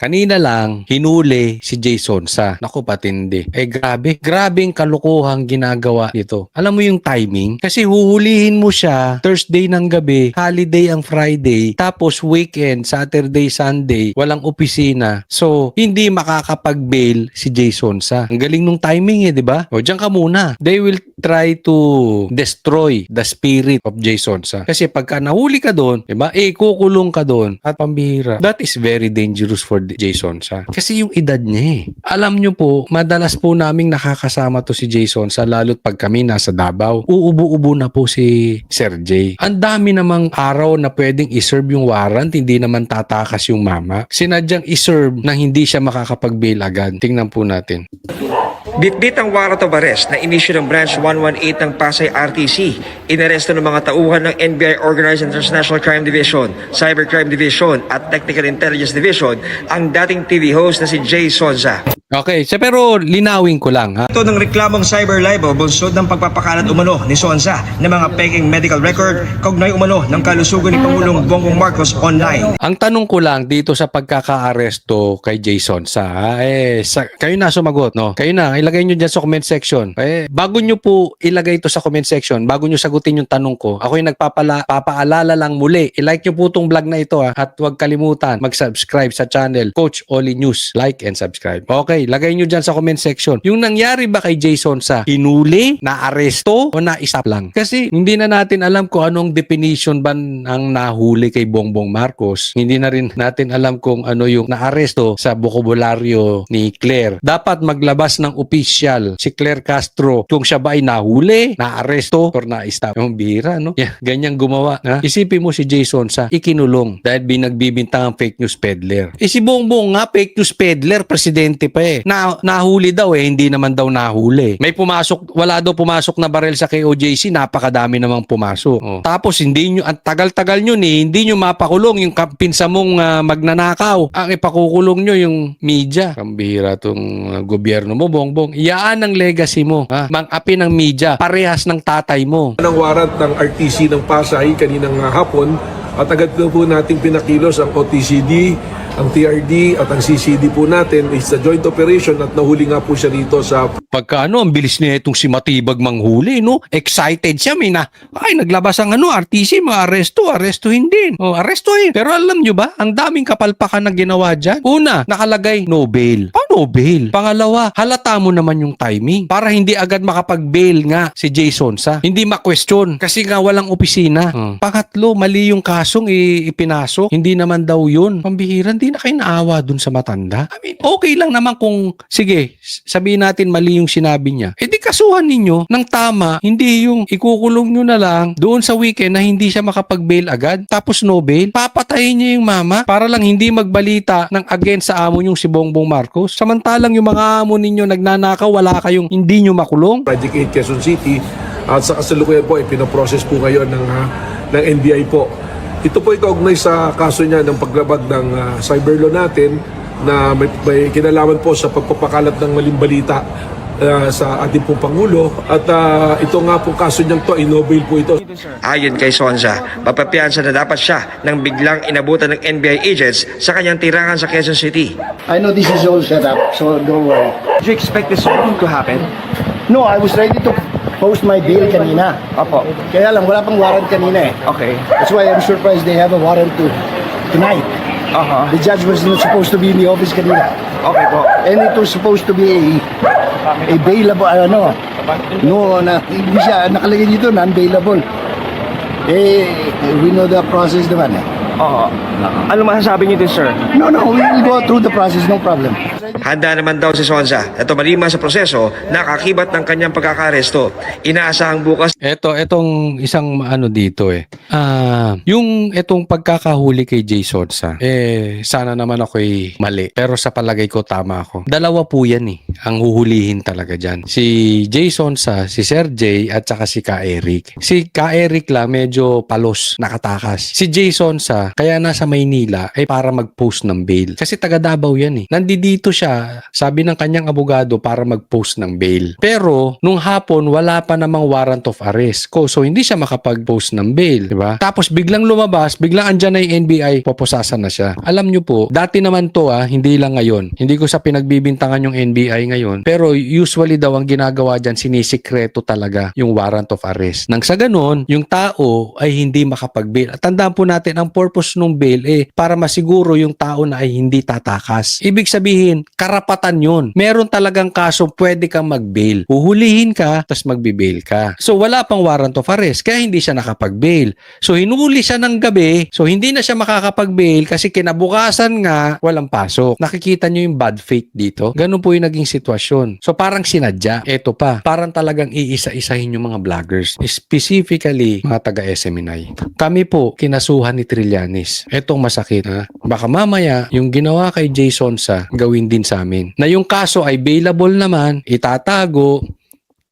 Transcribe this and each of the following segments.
Kanina lang, hinuli si Jason sa. Naku, patindi. Grabing kalukuhang ginagawa nito. Alam mo yung timing? Kasi huhulihin mo siya Thursday ng gabi, holiday ang Friday, tapos weekend, Saturday, Sunday, walang opisina. So, hindi makakapag-bail si Jason sa. Ang galing nung timing di ba? O, diyan ka muna. They will try to destroy the spirit of Jason sa. Kasi pagka nahuli ka doon, di ba? Kukulong ka doon at pambihira. That is very dangerous for Jason sa. Kasi yung edad niya Alam nyo po, madalas po naming nakakasama to si Jason sa lalo't pag kami nasa Davao. Uubo-ubo na po si Sir J. Ang dami namang araw na pwedeng iserve yung warrant, hindi naman tatakas yung mama. Sinadyang iserve na hindi siya makakapag-bail agad. Tingnan po natin. Bitbit ang warrant of arrest na inisyu ng Branch 118 ng Pasay RTC. Inaresto ng mga tauhan ng NBI Organized International Crime Division, Cybercrime Division at Technical Intelligence Division ang dating TV host na si Jay Sonza. Okay, pero linawin ko lang ha. Ito ng reklamong cyber libel bunsod ng pagpapakalat umano ni Sonza ng mga peking medical record kaugnay umano ng kalusugan ni Pangulong Bongbong Marcos online. Ang tanong ko lang dito sa pagkaka-aresto kay Jason kayo na sumagot, no? Kayo na, ilagay nyo dyan sa comment section. Bago nyo po ilagay ito sa comment section, bago nyo sagutin yung tanong ko, ako yung papaalala lang muli. I-like nyo po itong vlog na ito at huwag kalimutan mag-subscribe sa channel Coach Oli News. Like and subscribe. Okay, lagay nyo dyan sa comment section. Yung nangyari ba kay Jason sa hinuli, na-aresto, o na-stop lang? Kasi hindi na natin alam kung anong definition ba ang nahuli kay Bongbong Marcos. Hindi na rin natin alam kung ano yung na-aresto sa bokabularyo ni Claire. Dapat maglabas ng opisyal si Claire Castro kung siya ba ay nahuli, na-aresto, or na-stop. Yung bihira, no? Yeah, ganyang gumawa. Ha? Isipin mo si Jason sa ikinulong dahil binagbibintang ang fake news peddler. Si Bongbong nga, fake news peddler, presidente pa nahuli daw hindi naman daw nahuli. May pumasok, wala daw pumasok na barel sa KOJC, napakadami namang pumasok. Tapos hindi nyo, ang tagal-tagal nyo hindi nyo mapakulong yung pinsa mong magnanakaw. Ang ipakukulong nyo yung media. Kambihira tong gobyerno mo, Bongbong. Iyaan ang legacy mo. Mang-api ng media, parehas ng tatay mo. Ang warrant ng RTC ng Pasay kaninang hapon at agad na po nating pinakilos ang OTCD, ang TRD at ang CCD po natin. It's a joint operation at nahuli nga po siya dito sa... Pagka ang bilis niya itong si Matibag manghuli, no? Excited siya, naglabas ang RTC, arestuhin din. Arestuhin. Pero alam nyo ba, ang daming kapalpakan na ginawa dyan. Una, nakalagay, no bail. Paano bail? Pangalawa, halata mo naman yung timing para hindi agad makapag-bail nga si Jason sa. Hindi ma-question kasi nga walang opisina. Pangatlo, mali yung kasong ipinasok. Hindi naman daw yun. Pambihira, hindi na kayo naawa dun sa matanda. I mean, okay lang naman kung, sige, sabihin natin mali yung sinabi niya. Di kasuhan ninyo ng tama, hindi yung ikukulong nyo na lang doon sa weekend na hindi siya makapag-bail agad, tapos no bail. Papatayin niyo yung mama para lang hindi magbalita ng against sa amo yung si Bongbong Marcos. Samantalang yung mga amo ninyo nagnanakaw, wala kayong hindi nyo makulong. Project 8 Quezon City at sa kasalukuyan po pinaprocess po ngayon ng NBI po. Ito po kaugnay sa kaso niya ng paglabag ng cyber law natin na may kinalaman po sa pagpapakalat ng maling balita sa ating pong Pangulo at ito nga po kaso niyang to, no-bail po ito. Ayon kay Sonza, mapapiyansa na dapat siya nang biglang inabutan ng NBI agents sa kanyang tirangan sa Quezon City. I know this is all set up, so don't worry. Do you expect this to happen? No, I was ready to post my bail kanina. Opo. Kaya lang, wala pang warrant kanina Okay. That's why I'm surprised they have a warrant tonight. The judge was not supposed to be in the office kanina. Okay po. And it was supposed to be a bailable, hindi siya nakalagay dito, non-bailable. We know the process naman Ano masasabi niyo din, sir? No, we will go through the process, no problem. Handa naman daw si Sonza na tumalima sa proseso na kakibat ng kanyang pagkakaresto. Inaasahang bukas. Etong isang dito yung etong pagkakahuli kay Jason sa sana naman ako'y mali. Pero sa palagay ko tama ako. Dalawa po yan ang huhulihin talaga dyan. Si Jason sa, si Sir J at saka si Ka Eric. Si Ka Eric lang medyo palos, nakatakas. Si Jason sa, kaya nasa Maynila ay para mag-post ng bail. Kasi taga Davao yan Nandito siya siya, sabi ng kanyang abogado, para mag-post ng bail. Pero nung hapon wala pa namang warrant of arrest. So hindi siya makapag-post ng bail, di ba? Tapos biglang lumabas, biglang andyan na yung NBI, poposasan na siya. Alam nyo po, dati naman to hindi lang ngayon. Hindi ko sa pinagbibintangan yung NBI ngayon, pero usually daw ang ginagawa dyan, sinisikreto talaga yung warrant of arrest. Nang sa ganun, yung tao ay hindi makapag-bail. At tandaan po natin, ang purpose ng bail para masiguro yung tao na ay hindi tatakas. Ibig sabihin, karapatan yun. Meron talagang kaso, pwede kang mag-bail. Huhulihin ka, tapos magbe-bail ka. So wala pang warrant of arrest, kaya hindi siya nakapag-bail. So hinuli siya ng gabi, so hindi na siya makakapag-bail kasi kinabukasan nga, walang pasok. Nakikita nyo yung bad faith dito? Ganun po yung naging sitwasyon. So parang sinadya. Eto pa, parang talagang iisa-isahin yung mga vloggers. Specifically, mga taga-SMNI. Kami po, kinasuhan ni Trillanes. Etong masakit, baka mamaya, yung ginawa kay Jason sa gawin din sa amin. Na yung kaso ay bailable naman, itatago,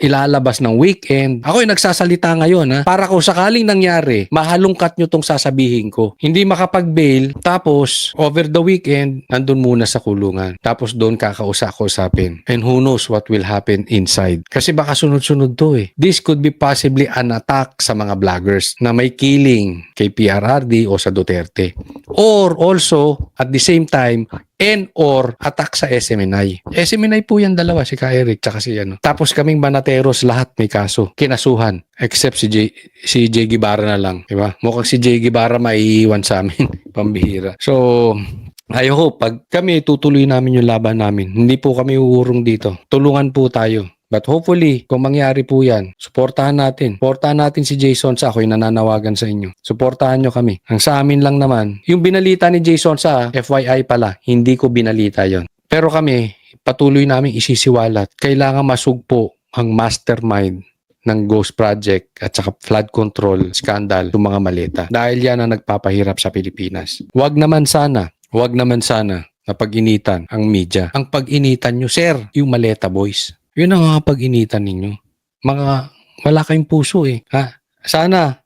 ilalabas ng weekend. Ako yung nagsasalita ngayon para kung sakaling nangyari, mahalungkat nyo tong sasabihin ko. Hindi makapag-bail, tapos over the weekend, nandun muna sa kulungan. Tapos doon kakausapin. And who knows what will happen inside. Kasi baka sunod-sunod to This could be possibly an attack sa mga vloggers na may killing kay PRRD o sa Duterte. Or also, at the same time, or attack sa SMNI. SMNI po yan dalawa, si Ka Eric tsaka si Tapos kaming Banateros lahat may kaso. Kinasuhan. Except si J. Guevara na lang. Diba? Mukhang si J. Guevara maiiwan sa amin. Pambihira. So, I hope pag kami tutuloy namin yung laban namin. Hindi po kami uurong dito. Tulungan po tayo. But hopefully, kung mangyari po yan, suportahan natin. Suportahan natin si Jason sa ako'y nananawagan sa inyo. Suportahan nyo kami. Ang sa amin lang naman, yung binalita ni Jason sa FYI pala, hindi ko binalita yon. Pero kami, patuloy namin isisiwalat. Kailangan masugpo ang mastermind ng Ghost Project at saka flood control scandal ng mga maleta. Dahil yan ang nagpapahirap sa Pilipinas. Wag naman sana na pag-initan ang media. Ang pag-initan nyo, sir, yung maleta boys. Yun ang mga pag-initan ninyo. Wala kayong puso Sana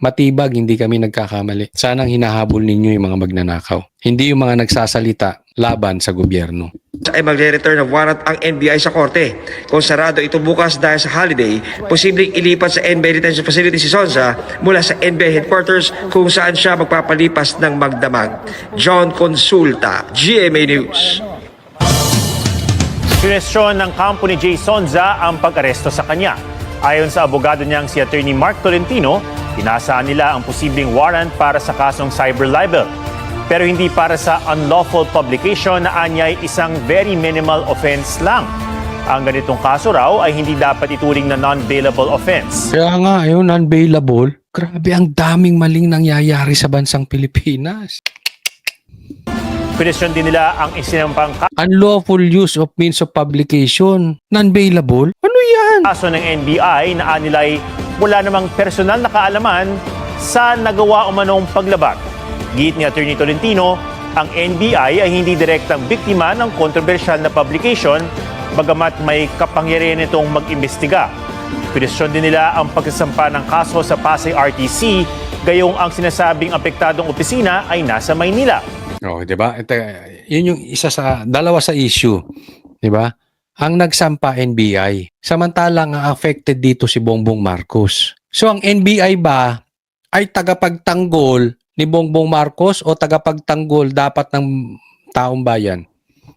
matibag, hindi kami nagkakamali. Sana ang hinahabol ninyo yung mga magnanakaw. Hindi yung mga nagsasalita laban sa gobyerno. Ay magre-return ng warrant ang NBI sa korte. Kung sarado ito bukas dahil sa holiday, posibleng ilipat sa NBI Detention Facility si Sonza mula sa NBI headquarters kung saan siya magpapalipas ng magdamag. John Consulta, GMA News. Sinestyon ng kampo ni Jay Sonza ang pag-aresto sa kanya. Ayon sa abogado niyang si Attorney Mark Tolentino, inaasahan nila ang posibleng warrant para sa kasong cyber libel. Pero hindi para sa unlawful publication na anyay isang very minimal offense lang. Ang ganitong kaso raw ay hindi dapat ituring na non-bailable offense. Kaya nga, yun, non-bailable. Grabe, ang daming maling nangyayari sa bansang Pilipinas. Pinisyon din nila ang isinampang Unlawful use of means of publication. Non-bailable? Ano yan? kaso ng NBI na anilay wala namang personal na kaalaman sa nagawa umanong paglabag. Giit ni Attorney Tolentino, ang NBI ay hindi direktang biktima ng kontrobersyal na publication bagamat may kapangyarihan nitong mag-imbestiga. Pinisyon din nila ang pagsasampa ng kaso sa Pasay RTC gayong ang sinasabing apektadong opisina ay nasa Maynila. Oh, 'di ba? Yun yung dalawa sa issue, 'di ba? Ang nagsampa NBI, samantalang ang affected dito si Bongbong Marcos. So ang NBI ba ay tagapagtanggol ni Bongbong Marcos o tagapagtanggol dapat ng taong bayan?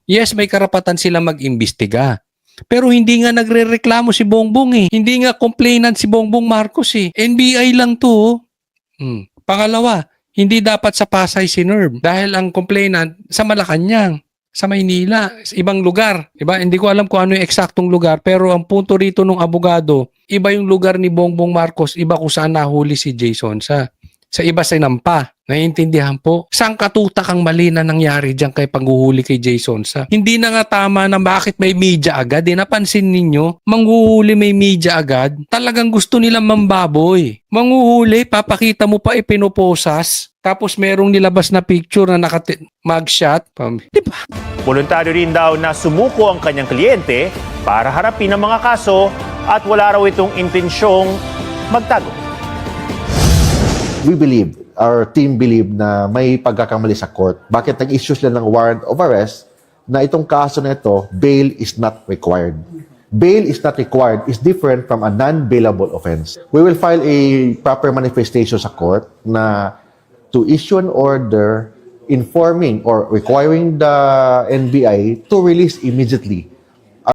Yes, may karapatan sila mag-imbestiga. Pero hindi nga nagrereklamo si Bongbong Hindi nga complainant si Bongbong Marcos NBI lang to. Pangalawa, hindi dapat sa Pasay sinerve dahil ang complainant sa Malacanang, sa Maynila, sa ibang lugar. Diba? Hindi ko alam kung ano yung eksaktong lugar pero ang punto rito ng abogado, iba yung lugar ni Bongbong Marcos, iba kung saan nahuli si Jason sa iba sinampa. Naiintindihan po? Saan katutak ang mali na nangyari dyan kay panghuhuli kay Jason sa? Hindi na nga tama na bakit may media agad. Napansin ninyo, manghuhuli may media agad. Talagang gusto nilang mambaboy. Manghuhuli, papakita mo pa ipinoposas. Tapos merong nilabas na picture na mugshot. Diba? Voluntaryo rin daw na sumuko ang kanyang kliyente para harapin ang mga kaso at wala raw itong intensyong magtago. We believe, our team believe na may pagkakamali sa court. Bakit nag-issue sila ng warrant of arrest na itong kaso na ito, bail is not required. Bail is not required is different from a non-bailable offense. We will file a proper manifestation sa court na to issue an order informing or requiring the NBI to release immediately